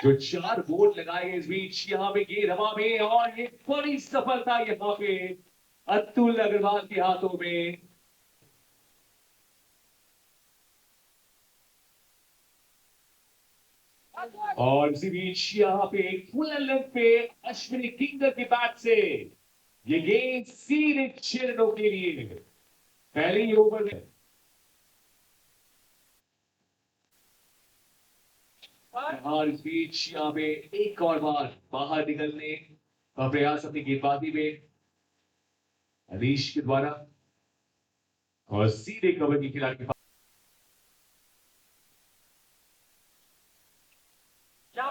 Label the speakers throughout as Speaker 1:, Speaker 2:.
Speaker 1: जो 4 बोर्ड लगाए इस बीच यहाँ पे गेंद हवा में और एक बड़ी सफलता यहाँ पे अतुल अग्रवाल के हाथों में। और इसी बीच यहाँ पे फुल लेंथ पे अश्विनी किंगर के बैट से ये गेंद सीधे 6 रनों के लिए पहले ही ओवर में। और इस बीच यहाँ पे एक और बार बाहर निकलने का प्रयास अपनी गेंदबाजी में हरीश के द्वारा और सीधे कवर की खिलाड़ी के पास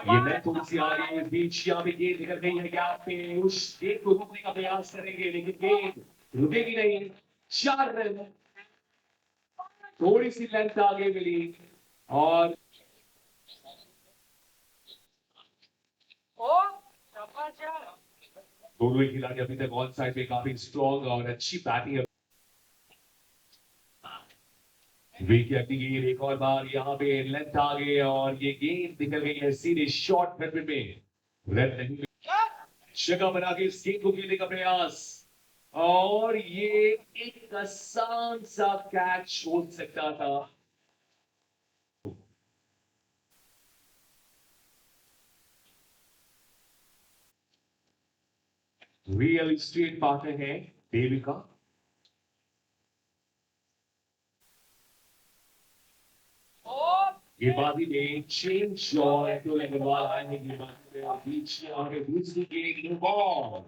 Speaker 1: ये मैं थोड़ी सी आगे इस बीच यहाँ पे गेंद निकल गई है गैप पे उस गेंद को रोकने का प्रयास करेंगे लेकिन गेंद रुकेगी नहीं। 4 रन थोड़ी सी लेंथ आगे मिली और दोनों ही खिलाड़ी अभी तक ऑन साइड में काफी स्ट्रॉन्ग और अच्छी बैटिंग विकेट की गेंद एक और बार यहाँ पे लेंथ आ गई और ये गेंद निकल गई है सीधे शॉर्ट मिड में रन नहीं जगह बना के इस गेंद को खेलने का प्रयास और ये एक आसान सा कैच हो सकता था। रियल स्टेट पाते हैं देविका गेंदबाजी में चेंज और अतुल अग्रवाल आएंगे गेंदबाजी में और बीच में आगे दूसरी गेंद बॉल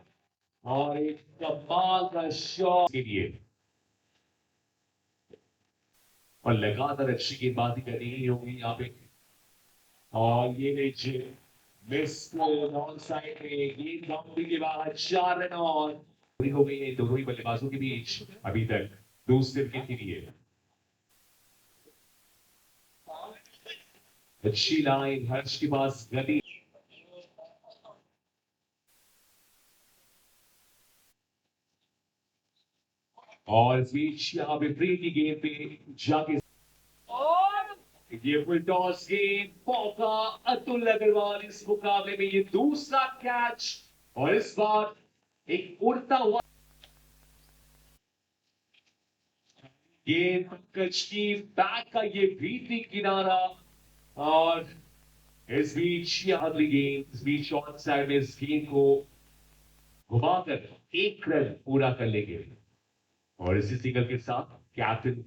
Speaker 1: और एक कमाल का शॉट के लिए और लगातार अच्छी गेंदबाजी करनी ही होगी यहाँ पे और ये नीचे मिस ऑन साइड में गेंद बाउंड्री के बाहर 4 रन और पूरी हो गई है दोनों ही बल्लेबाजों के बीच अभी तक दूसरे विकेट के लिए। अच्छी लाइन हर्ष के पास गति और इस बीच यहाँ पे प्री की गेंद पे जाके ये फुल टॉस गेंद मौका अतुल अग्रवाल इस मुकाबले में ये दूसरा कैच और इस बार एक उड़ता हुआ गेंद पंकज की बैक का ये भीतरी किनारा और इस बीच अगली गेंद इस बीच ऑन साइड में इस गेंद को घुमाकर 1 रन पूरा कर लेंगे और इसी सिंगल के साथ कैप्टन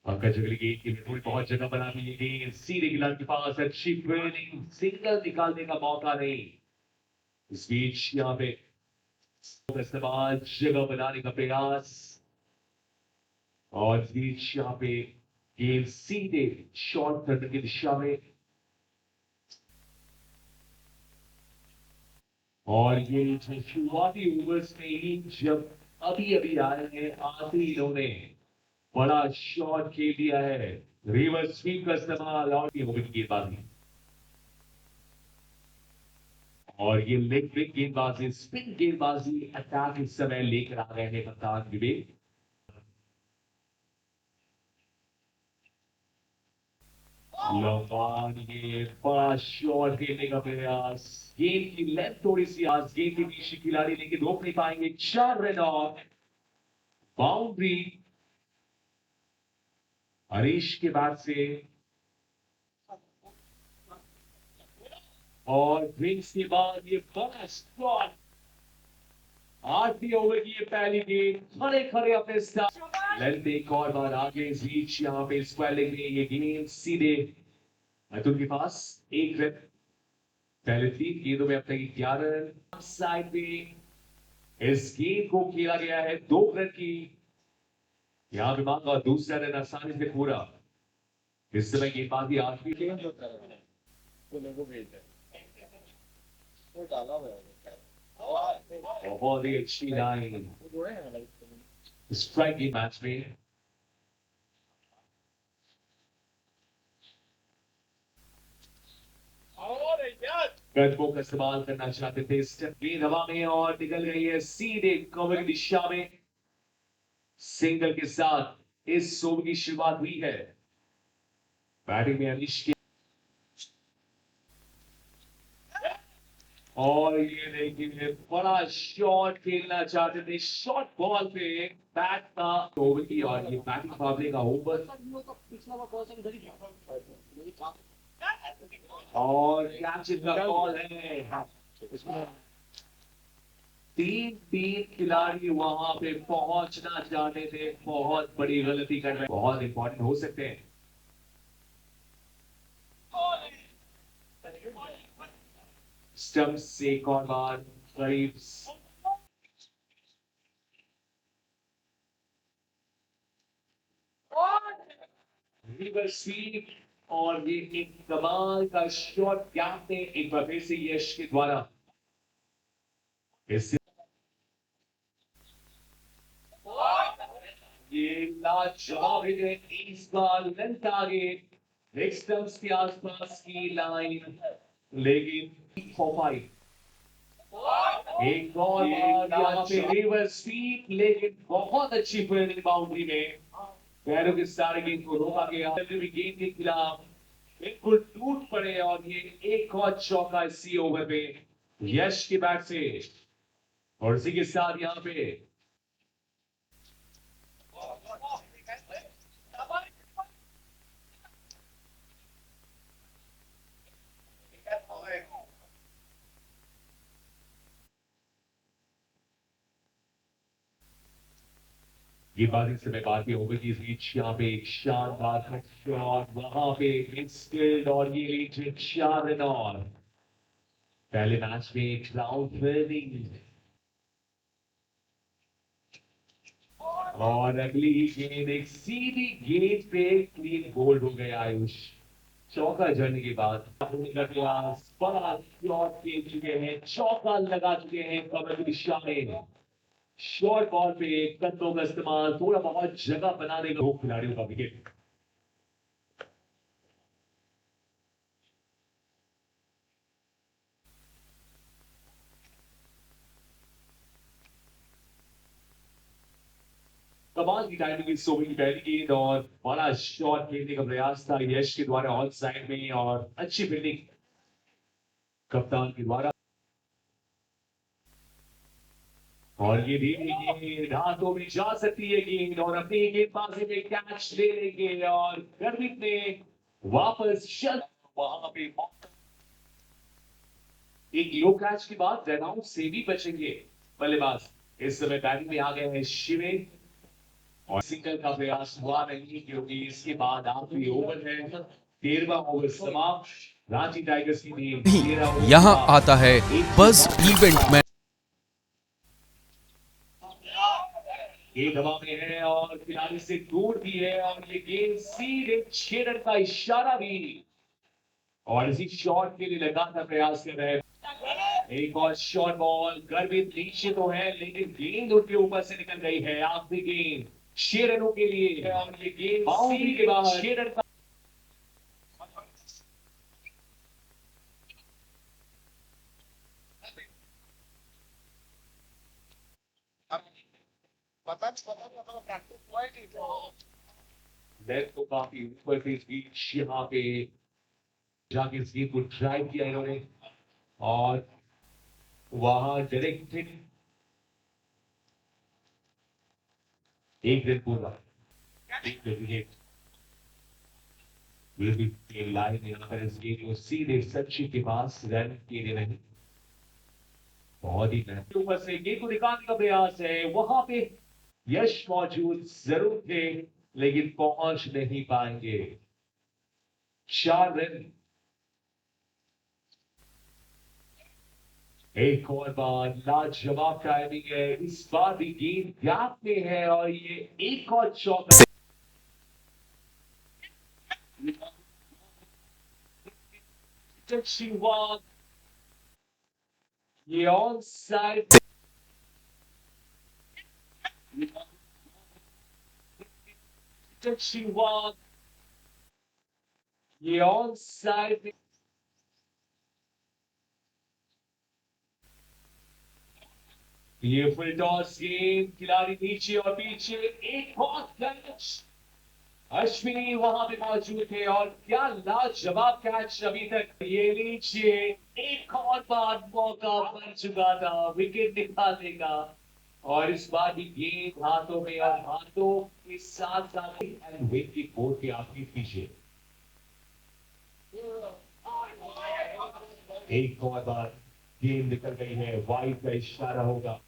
Speaker 1: पंकज अगली गेंद की थोड़ी बहुत जगह बना दी गेंद सीधे खिलाड़ी के पास अच्छी फील्डिंग सिंगल निकालने का मौका नहीं। इस बीच यहाँ पे इस्तेमाल जगह बनाने का प्रयास और इस बीच यहाँ पे गेंद सीधे शॉर्ट करने की दिशा में और ये शुरुआती ओवर्स में ही जब अभी अभी आए हैं आते ही इन्होंने बड़ा शॉट खेल दिया है रिवर्स स्वीप का इस्तेमाल और ये होगी गेंदबाजी और ये लेग ब्रेक गेंदबाजी स्पिन गेंदबाजी अटैक इस समय लेकर आ रहे हैं कप्तान विवेक। ये बड़ा शॉट खेलने का प्रयास गेंद की लेंथ थोड़ी सी आज गेंद के पीछे खिलाड़ी लेकिन रोक नहीं पाएंगे 4 रन और बाउंड्री हरीश के बाद से और ड्रिंक्स के बाद ये बड़ा शॉट 8वीं ओवर की ये पहली गेंद खड़े खड़े अपने साथ लेंथ एक और बार आगे इस बीच यहाँ पे स्क्वायर लेग में ये गेंद सीधे अतुल के पास 1 रन पहले 3 गेंदों में अब तक 11 रन साइड पे इस गेंद को खेला गया है 2 रन की यहाँ पे मांगा और दूसरा रन आसानी से पूरा इस समय गेंदबाजी 8वीं बहुत ही अच्छी लाइन स्ट्राइक मैच में कदमों का इस्तेमाल करना चाहते थे गेंद हवा में और निकल गई है सीधे कवर की दिशा में सिंगल के साथ इस ओवर की शुरुआत हुई है बैटिंग में अनिश के और ये देखिए बड़ा शॉट खेलना चाहते थे, शॉर्ट बॉल पे बैट का ओवर की, और ये बैटिंग मुकाबले का ओवर, और कैच का बॉल है। तीन तीन खिलाड़ी वहां पे पहुंचना चाहते थे, बहुत बड़ी गलती कर रहे हैं, बहुत इंपॉर्टेंट हो सकते हैं। स्टंप से एक और बार करीब रिवर स्वीप, और ये एक कमाल का शॉट गैप में एक बार फिर से यश के द्वारा इससे ये लाजवाब है। इस बार लेंथ आगे लेग स्टंप्स के आसपास की लाइन, लेकिन 4-5 एक और बार यहाँ पे रिवर स्वीप, लेकिन बहुत अच्छी फील्डिंग बाउंड्री में पैरों के सारे गेंद को रोका गया, गेंद के खिलाफ बिल्कुल टूट पड़े, और ये एक और चौका इसी ओवर पे यश के बैट से, और इसी के साथ यहाँ पे ये बात इस समय बात की ओवर की इस बीच यहाँ पे एक शानदार शॉट, वहां पे मिडफील्ड, और ये लीजिए 4 रन, और पहले मैच में एक राउंड फील्डिंग, और अगली ही गेंद एक सीधी गेंद पे क्लीन बोल्ड हो गया आयुष। चौका जड़ने के बाद बड़ा शॉट खेल चुके हैं, चौका लगा चुके हैं कमर की दिशा में। शॉर्ट बॉल पे कंधों का इस्तेमाल, थोड़ा बहुत जगह बनाने का, दो खिलाड़ियों का विकेट। कमाल की टाइमिंग इस ओवर की पहली गेंद, और बड़ा शॉट खेलने का प्रयास था यश के द्वारा ऑन साइड में, और अच्छी फील्डिंग कप्तान के द्वारा, और ये भी गेंद हाथों में जा सकती है गेंद, और अपनी गेंदबाजी में कैच ले लेंगे, और गर्मित ने वापस चल वहां पे एक लो कैच के बाद रन आउट से भी बचेंगे बल्लेबाज। इस समय बैटिंग में आ गए हैं शिवे, और सिंगल का प्रयास हुआ नहीं, क्योंकि इसके बाद आखिरी ओवर है, 13वां ओवर समाप्त। रांची टाइगर्स की टीम 13 ओवर
Speaker 2: यहाँ
Speaker 1: समाप्त,
Speaker 2: आता है
Speaker 1: एक के
Speaker 2: बस
Speaker 1: बाद
Speaker 2: इवेंट में
Speaker 1: गेंद हवा में है, और खिलाड़ी से दूर भी है, और ये गेंद सीधे 6 रन का इशारा भी, और इसी शॉट के लिए लगातार प्रयास कर रहे हैं। एक और शॉट बॉल, गर्भित नीचे तो है, लेकिन गेंद उनके ऊपर से निकल गई है। आखिरी गेंद 6 रनों के लिए, और ये गेंद बाउंड्री के बाहर 6 रन का। लेफ्ट को काफी ऊपर से इस बीच यहाँ पे जाके इस गेंद को ड्राइव किया इन्होंने, और वहां डायरेक्टेड एक रन पूरा, एक विकेट बिल्कुल लाइन यहाँ पर इस गेंद को सीधे सचिन के पास रन के लिए नहीं, बहुत ही मेहनत ऊपर से गेंद को निकालने का प्रयास है, वहां पे यश मौजूद जरूर थे, लेकिन पहुंच नहीं पाएंगे। 4 रन, एक और बार लाजवाब टाइमिंग है, इस बार भी गेंद गैप में है, और ये एक और चौका, शिवा ये ऑन साइड, शिवा ये ऑन साइड, ये फुल टॉस गेंद, खिलाड़ी नीचे और पीछे, एक और कैच, अश्विनी वहां पे मौजूद थे और क्या लाजवाब कैच अभी तक। ये लीजिए, एक और बार मौका बन चुका था विकेट निकालने का, और इस बार भी गेंद हाथों में, और हाथों के साथ साथ एंड वेट की बोर्ड पे आपकी पीछे एक और बार गेंद निकल गई है, वाइड का इशारा होगा।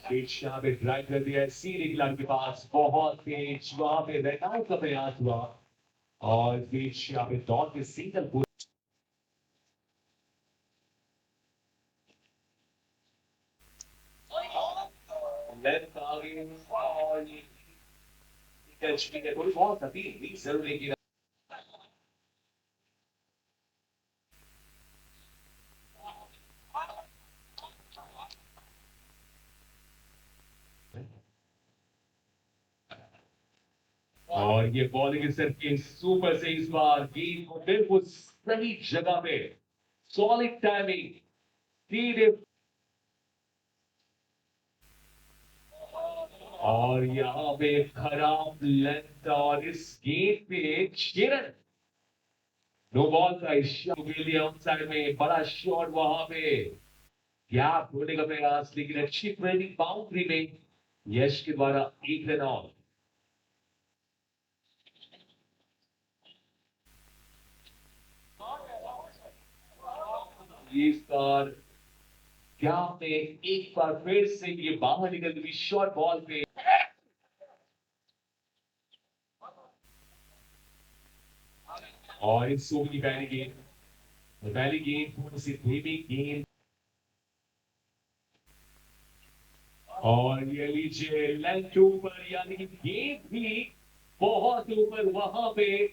Speaker 1: यहाँ पे ड्राइव कर दिया है सीधे खिलाड़ी के पास, बहुत तेज वहां पे रन आउट का प्रयास हुआ, और बीच यहाँ पे दौड़ के सिंगल को लेफ्ट आगे, और ये कैच भी है, थोड़ी बहुत अभी जरूरी की। और ये बॉलिंग सर की सुपर से इस बार गेंद को बिल्कुल सही जगह पे, सॉलिड टाइमिंग, सीधे, और यहाँ पे खराब लेंथ, और इस गेंद पे चिरन नो बॉल का इशारा विलियम साइड में, बड़ा शॉट वहां पे, गैप ढूंढने का प्रयास, लेकिन अच्छी ट्रेनिंग बाउंड्री में यश के द्वारा एक रन आउट। इस बार गैप में एक बार फिर से ये बाहर निकल गई शॉर्ट बॉल पे, और इस ओवर की पहली गेंद थोड़ी सी धीमी गेंद, और ये लीजिए लेंथ ऊपर, यानी कि गेंद भी बहुत ऊपर वहां पे,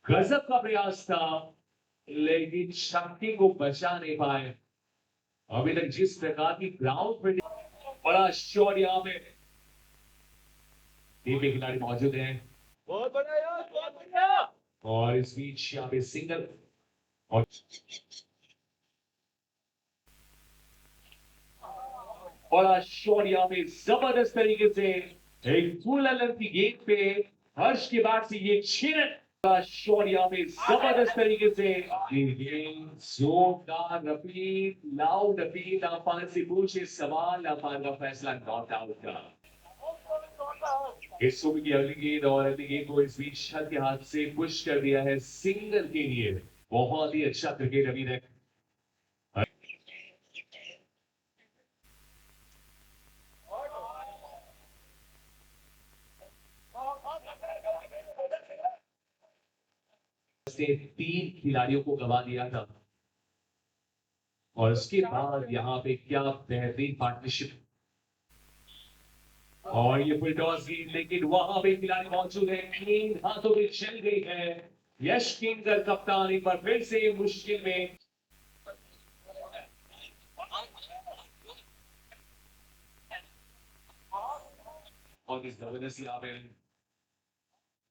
Speaker 1: गजब का प्रयास था, लेकिन शक्ति को बचा नहीं पाए। अभी तक जिस प्रकार की ग्राउंड पे बड़ा शॉट यहाँ पे, टीम के खिलाड़ी मौजूद हैं, बहुत बढ़िया यार, बहुत बढ़िया, और इस बीच यहाँ पे सिंगल, और बड़ा शॉट यहाँ पे जबरदस्त तरीके से, एक फुल लेंथ की गेंद पे हर्ष के बाद से ये छीन, बड़ा शॉट यहाँ पे जबरदस्त तरीके से, ये गेंद जोरदार अपील, लाउड अपील, अफान से पूछे सवाल, अफान का फैसला नॉट आउट का। इस ओवर की अगली गेंद, और अगली गेंद को इस बीच छत के हाथ से पुश कर दिया है सिंगल के लिए। बहुत ही अच्छा क्रिकेट अभी तक। से 3 खिलाड़ियों को गवा दिया था, और उसके बाद यहाँ पे क्या बेहतरीन पार्टनरशिप, और ये फुल टॉस गेंद, लेकिन वहां पे खिलाड़ी मौजूद है, गेंद हाथों में चल गई है। यश किंगर कप्तान एक बार फिर से मुश्किल में, और इस जबरदस्त यहाँ पे,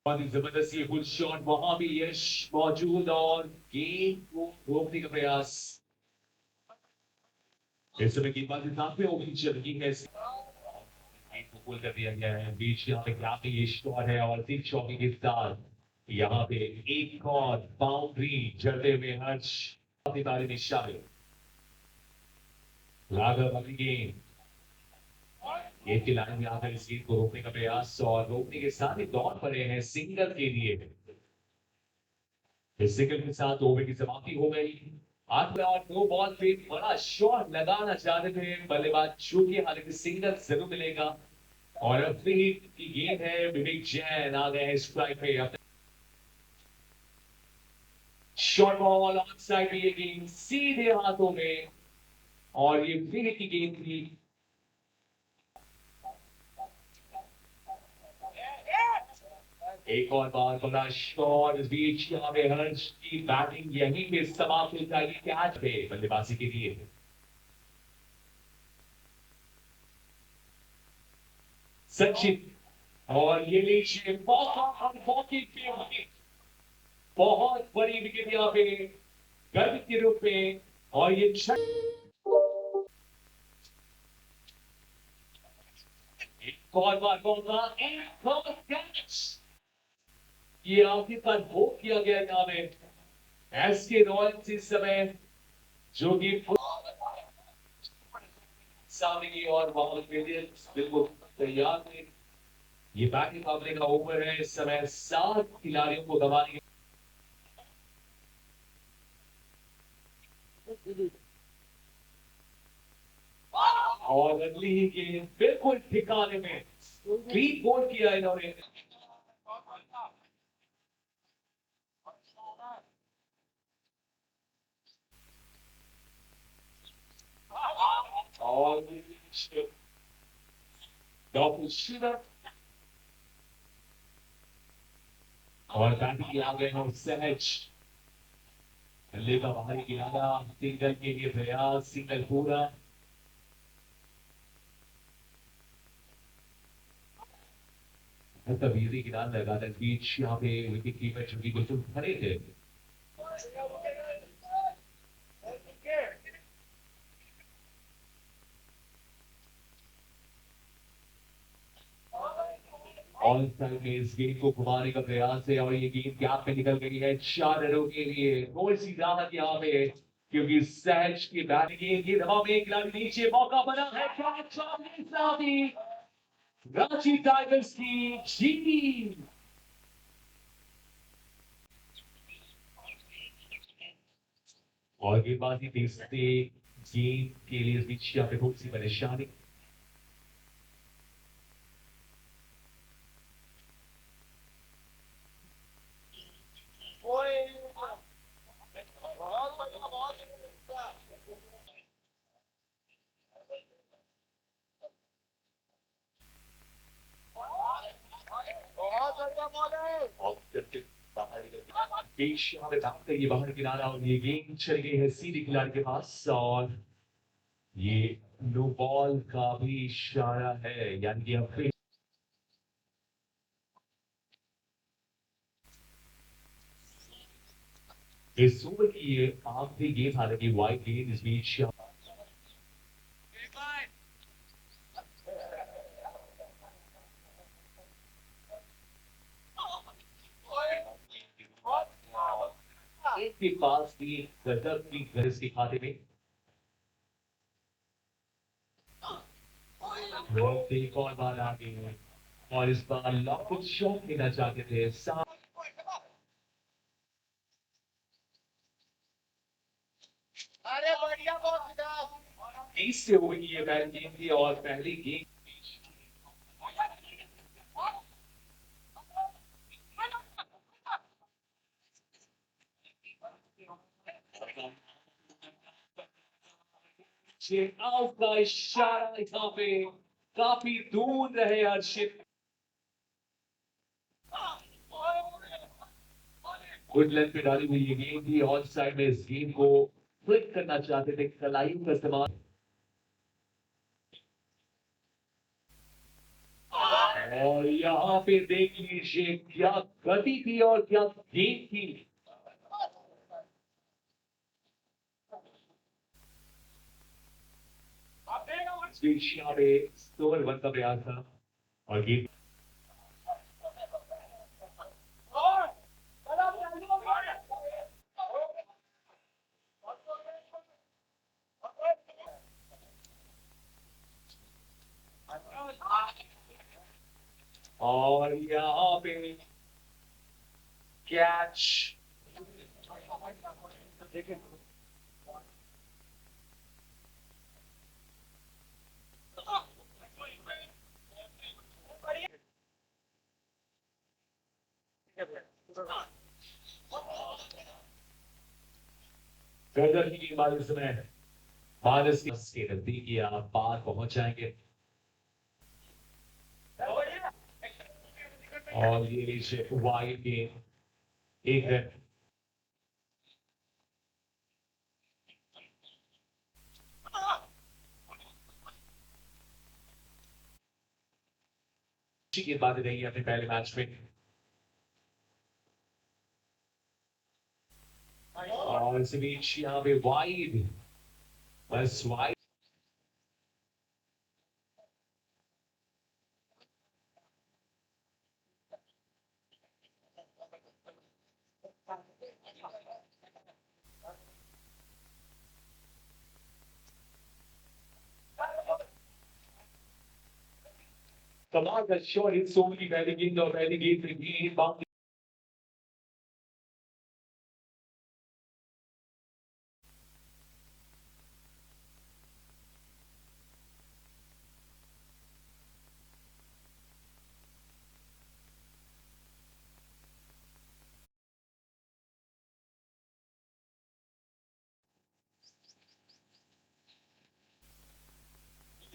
Speaker 1: और इस जबरदस्त ये फुल शॉट, वहां भी यश मौजूद, और गेंद को रोकने का प्रयास, इस समय गेंदबाजी साथ में होगी चल रही है, गेंद को पुल कर दिया गया है, बीच यहाँ पे काफी ये शॉट है, और 3 चौके के साथ यहाँ पे एक और बाउंड्री जड़ते हुए हर्ष अपनी बारी में शामिल। राघव अगली गेंद, गेंद की लाइन में आकर इस गेंद को रोकने का प्रयास, और रोकने के साथ ही दौड़ पड़े हैं सिंगल के लिए। इस सिंगल के साथ ओवर की समाप्ति हो गई। आठ और 2 बॉल पे बड़ा शॉट लगाना चाहते थे बल्लेबाज, चूंकि हालांकि सिंगल जरूर मिलेगा, और अपनी की गेंद है, विवेक जैन आ गए हैं स्ट्राइक पे, शॉर्ट बॉल ऑन साइड में, ये गेंद सीधे हाथों में, और ये विकेट की गेंद थी। एक और बार बड़ा शॉट, इस बीच यहाँ पे हर्ष की बैटिंग यहीं पे समाप्त हो जाएगी कैच पे बल्लेबाजी के लिए। सचिन, और ये लीजिए बहुत मौके पे हुई, बहुत बड़ी विकेट यहाँ पे गर्व के रूप में, और ये एक और बार मौका, एक और कैच, ये आखिरकार हो किया गया यहाँ में एसके रॉयल्स इस समय जो कि सामने की और मोहम्मद विलियम्स बिल्कुल तैयार थे। ये बैटिंग मुकाबले का ओवर है इस समय 7 खिलाड़ियों को गंवाने और अगली ही गेंद बिल्कुल ठिकाने में क्लीन बोल्ड किया इन्होंने। और डॉक्टर शिवर और बैटिंग आ गए हैं सहज बल्ले का बाहरी किनारा सिंगल के लिए प्रयास सिंगल पूरा। तबीयती किनारा लगातार बीच यहाँ पे विकेट कीपर जो कि बिल्कुल खड़े थे। ऑन साइड में इस गेंद को घुमाने का प्रयास है और ये गेंद गैप में निकल गई है 4 रनों के लिए। थोड़ी सी राहत यहाँ पे क्योंकि सहज की बैटिंग गेंद की दबाव में एक खिलाड़ी नीचे मौका बना है साथ ही रांची टाइगर्स की जीत। और गेंदबाजी देखते गेंद के लिए इस बीच यहाँ पे थोड़ी सी परेशानी। पेश यहाँ पे भागते ये बाहर किनारा और ये गेंद चली गई है सीधे खिलाड़ी के पास और ये नो बॉल का भी इशारा है यानी कि अब इस ओवर की ये आखिरी गेंद हालांकि वाइड गेंद इस बीच एक के पास भी गजब की गरज के खाते में एक और बार आगे है और इस बार लॉकेट शॉट लेना चाहते थे
Speaker 2: अरे बढ़िया बहुत
Speaker 1: 30 से हुई ये पहली गेंद थी और पहली गेंद आउट का इशारा यहाँ पे काफी दूर रहे हर्षित। गुड लेंथ पे डाली हुई ये गेंद थी ऑन साइड में इस गेंद को फ्लिक करना चाहते थे कलाइयों का इस्तेमाल और यहाँ पे देख लीजिए क्या गति थी और क्या गेंद थी। इस बीच यहाँ पे ओवर 1 का प्रयास था और गेंद और यहाँ पे कैच गदर की गेंदबाजी इस समय मानस के नजदीक या पार पहुंच जाएंगे और ये नीचे वाइड गेंद एक रन अच्छी गेंदबाजी रही है अपने पहले मैच में और इस बीच यहाँ पे वाइड बस वाइड कमाल का शॉट हिट सो की पहली गेंद और पहली गेंद में भी बाउंड्री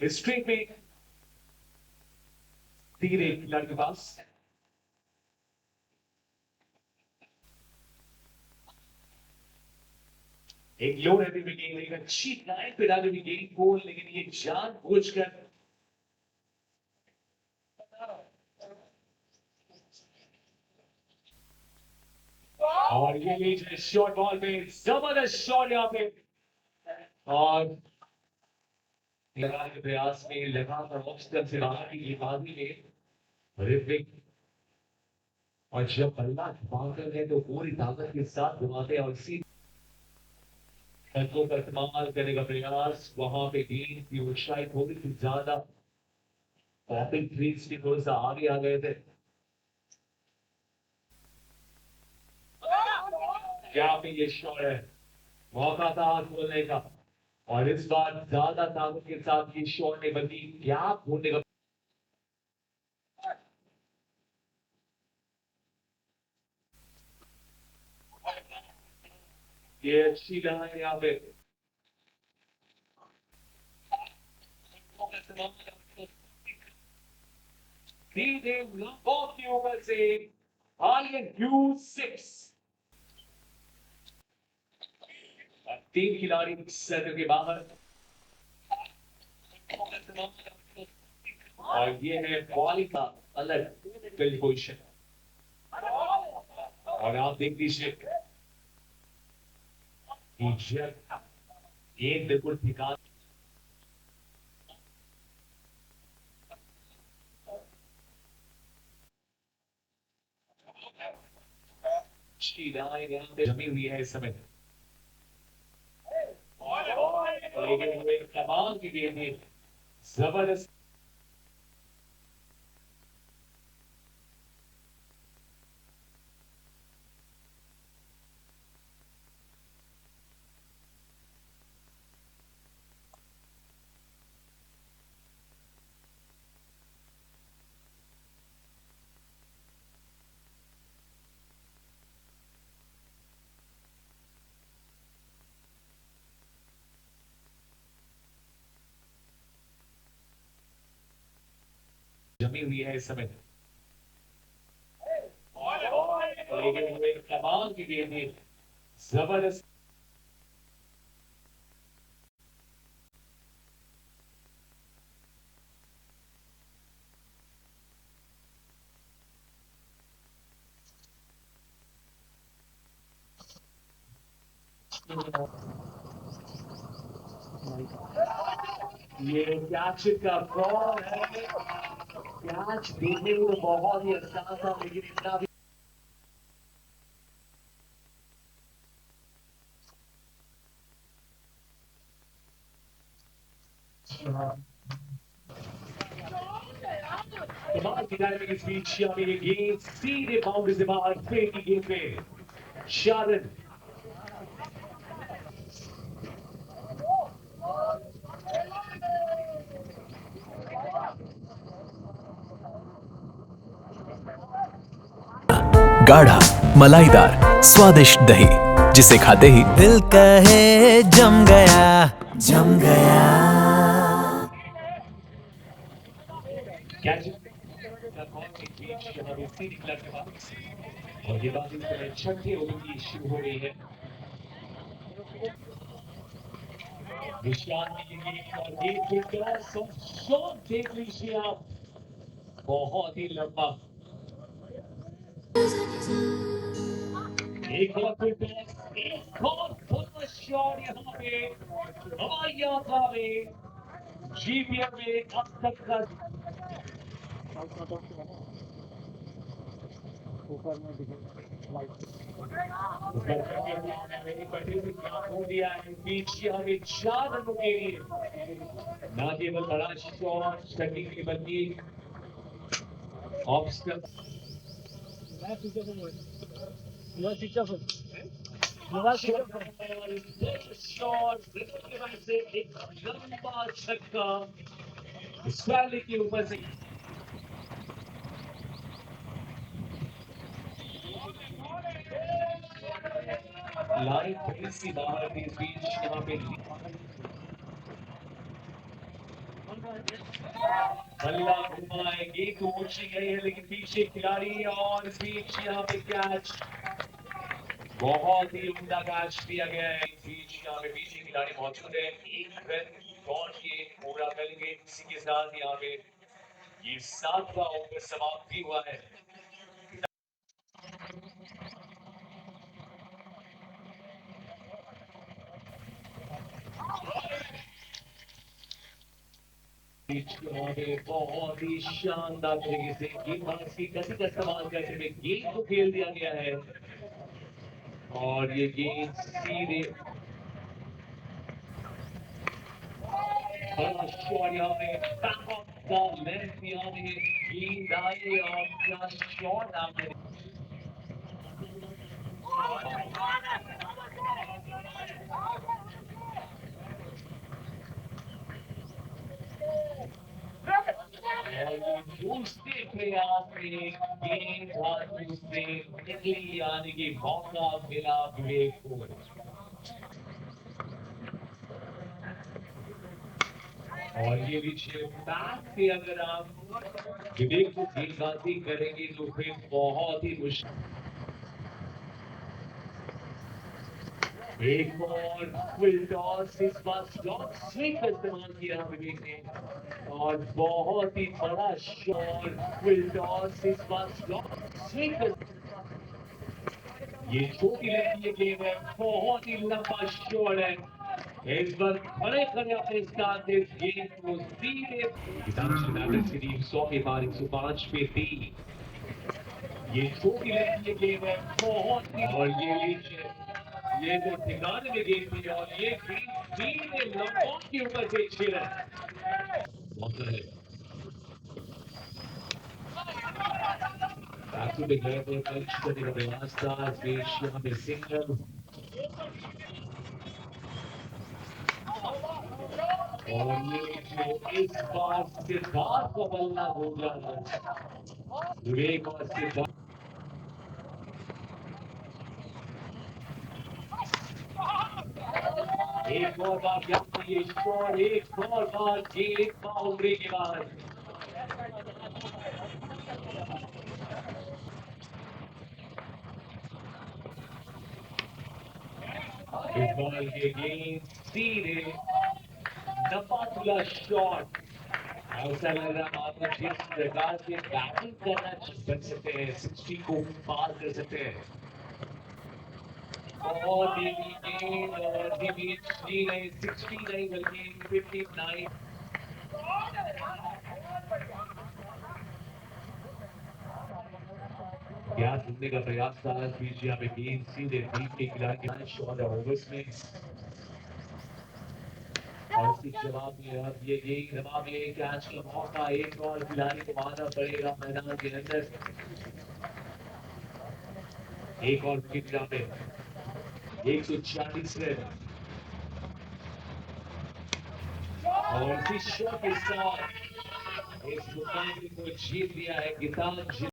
Speaker 1: स्ट्रेट में तीन एक खिलाड़ी के पास एक लो रहती हुई गेंद, एक अच्छी लाइन पे डाली हुई गेंद को, लेकिन ये जानबूझकर और ये लीजिए शॉर्ट बॉल पे जबरदस्त शॉट यहाँ पे और लगाने के प्रयास में लगातार ऑप्शन से बाहर की गेंदबाजी में ऋत्विक, और जब बल्ला घुमाकर है तो पूरी ताकत के साथ घुमाते हैं और इसी को का इस्तेमाल करने का प्रयास, वहां पे गेंद की ऊंचाई थोड़ी सी ज्यादा, पॉपिंग क्रीज भी थोड़ा सा आगे आ गए थे। क्या पे ये शॉट है, मौका था हाथ खोलने का और इस बार ज्यादा ताकत के साथ ये शॉट ने बल्कि गैप होने का, ये अच्छी लगा है यहाँ पे सीधे लंबों के ऊपर से आलियन क्यू 6 तीन खिलाड़ी सर्कल के बाहर और ये है बॉलिंग का अलग फील्ड पोजीशन और आप देख लीजिए कि जब ये बिल्कुल ठिकाना लाइन यहाँ पे जमी हुई है इस समय, लेकिन वो एक कमाल की गेंद है, जबरदस्त। जमी हुई है इस समय, लेकिन वो एक कमाल की गेंद है, जबरदस्त। ये कैच का बॉल है, कैच देखने में तो बहुत ही अच्छा था, लेकिन इतना भी कमाल की डायनामिक इस बीच यहाँ पे ये गेंद सीधे बाउंड्री से बाहर, फेंक की गेंद पे शारद
Speaker 2: गाढ़ा मलाईदार स्वादिष्ट दही, जिसे खाते ही
Speaker 3: दिल कहे जम गया जम गया।
Speaker 1: कैच का बॉल के बीच यहाँ पे सीधी क्लब के पास और ये बात इस समय छठे ओवर की शुरू हो गई है। निशान की गेंद और गेंद के क्रॉस और शॉट देख लीजिए आप, बहुत ही लंबा, एक और फिर टॉस, एक और बड़ा शॉट यहाँ पे हवाई यात्रा में, जीपीएल में अब तक का हो दिया है बीच हमें 4 रनों के लिए, ना केवल बड़ा शॉट करने के बल्कि ऑफ स्टंप शॉट के बाद से एक लंबा छक्का स्क्वायर के ऊपर से लाइन थोड़ी सी बाहर थी, इस बीच यहाँ पे बल्ला घुमा है, गेंद तो ऊंची गई है लेकिन पीछे खिलाड़ी और इस बीच यहाँ पे कैच, बहुत ही उम्दा कैच दिया गया है। इस बीच यहाँ पे पीछे खिलाड़ी मौजूद है, एक रन दौड़ के पूरा करेंगे। इसी के साथ यहाँ पे ये 7वां ओवर समाप्त भी हुआ है। बहुत ही शानदार तरीके से गेंदबाज की गति का इस्तेमाल करते हुए गेंद को खेल दिया गया है और ये गेंद सीधे बड़ा शॉट यहाँ पे बैक ऑफ द लेंथ यहाँ पे गेंद आई और क्या शॉट आपने दूसरे प्रयास में गेंद हाथों से निकली आने की मौका मिला विवेक को और ये पीछे बैक से अगर आप विवेक को गेंदबाजी करेंगे तो फिर बहुत ही मुश्किल। एक और फुल टॉस, इस बार स्लॉट स्विंग का इस्तेमाल किया विवेक ने और बहुत ही बड़ा शॉट, फुल टॉस, इस बार स्लॉट स्विंग का ये छोटी लड़की गेम है, बहुत ही लंबा शॉट है। इस बार खड़े खड़े अपने साथ इस गेम को सीधे की टीम 100 के पार 105 पे थी। ये छोटी लड़की गेम है, बहुत ही और ये तो ठिकाने में गेम थी और ये गेम सीधे लंबों के ऊपर से खेला है। Back to the level, punch करने का प्रयास था, इस बीच यहाँ पे सिंगल और ये जो इस बार सिद्धार्थ का बल्ला हो गया है विवेक और सिद्धार्थ एक और बार ये शॉट, एक और बार गेंद बाउंड्री के बाद इस बॉल के गेंद सीधे नपातुला शॉट। ऐसा लग रहा है आप जिस प्रकार से बैटिंग करना बन सकते हैं, 60 को पार कर सकते हैं और गेंद और बीच दी गई 60 नहीं बल्कि 59। क्या ढूंढने का प्रयास था, इस बीच यहाँ पे गेंद सीधे डीप के खिलाड़ी के शॉट ओवर्स में और इसके जवाब में अब ये जवाब में कैच का मौका एक और खिलाड़ी को मारना पड़ेगा मैदान के अंदर। एक और विकेट यहाँ पे 140 रन और इस शॉट के साथ इस मुकाबले को जीत लिया है गीतांजलि।